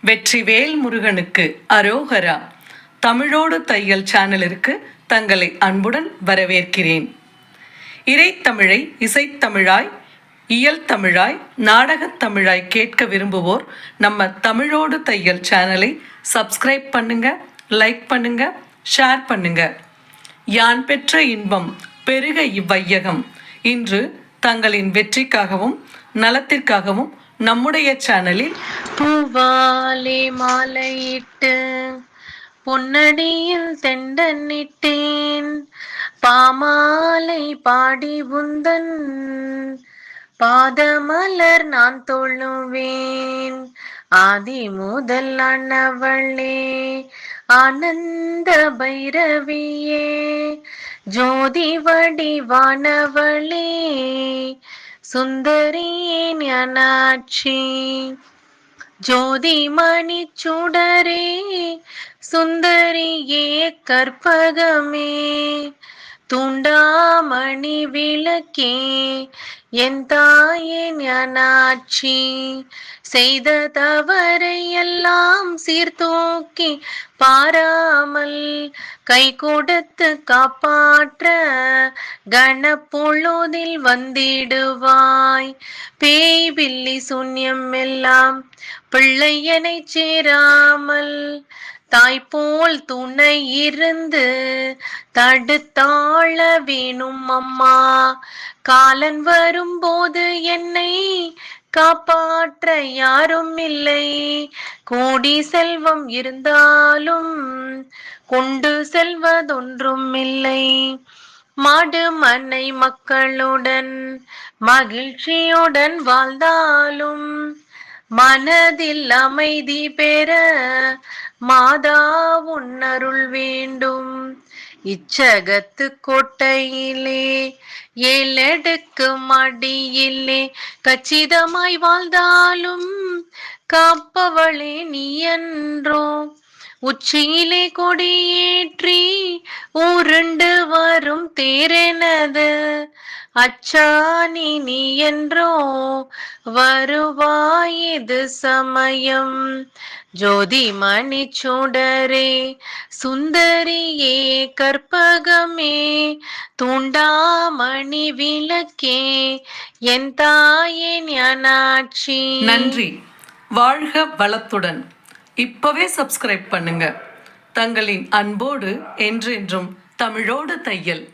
வெற்றிவேல் முருகனுக்கு அரோகரா. தமிழோடு தையல் சேனலிற்கு தங்களை அன்புடன் வரவேற்கிறேன். இறைத்தமிழை இசைத்தமிழாய், இயல் தமிழாய், நாடகத் தமிழாய் கேட்க விரும்புவோர் நம்ம தமிழோடு தையல் சேனலை சப்ஸ்கிரைப் பண்ணுங்க, லைக் பண்ணுங்க, ஷேர் பண்ணுங்க. யான் பெற்ற இன்பம் பெருக இவ்வையகம். இன்று தங்களின் வெற்றிக்காகவும் நலத்திற்காகவும் நம்முடைய சேனலில் பூவாலே மாலையிட்டு பொன்னடியில் தெண்டனிட்டேன், பாமாலை பாடி உந்தன் பாதமலர் நான் தொழுவேன். ஆதி முதல் ஆனவளே ஆனந்த பைரவியே, ஜோதி வடிவானவளே சுந்தரியே ஞானாட்சி, ஜோதி மணி சுடரே சுந்தரியே கற்பகமே, துண்டாமணி விளக்கே என் தாயே ஞானாட்சி, செய்த தவறை எல்லாம் சீர்தூக்கி பாராமல் கை கொடுத்து காப்பாற்ற கணப்பொழுதில் வந்திடுவாய். பேய் பில்லி சூன்யம் எல்லாம் பிள்ளையனை சேராமல் தாய்போல் துணை இருந்து தடுத்தாள வேணும் அம்மா. காலன் வரும்போது என்னை காப்பாற்ற யாரும் இல்லை, கோடி செல்வம் இருந்தாலும் கொண்டு செல்வதொன்றும் இல்லை. மாடு மனை மக்களுடன் மகிழ்ச்சியுடன் வாழ்ந்தாலும் மனதில் அமைதி பெற மாதா உன்னருள் வேண்டும். இச்சகத்து கோட்டையிலே ஏழெடுக்கு மடியிலே கச்சிதமாய் வாழ்ந்தாலும் காப்பவளே நீ என்றோ. உச்சியிலே கொடியேற்றி உருண்டு வரும் தேரெனது அச்சானி நீ என்றோ. வருவாய் இது சமயம், ஜோதி மணி சுடரே சுந்தரியே கற்பகமே, தூண்டாமணி விளக்கே என் தாயே ஞானாட்சி. நன்றி. வாழ்க வளத்துடன். இப்பவே சப்ஸ்கிரைப் பண்ணுங்க. தங்களின் அன்போடு என்றென்றும் தமிழோடு தையல்.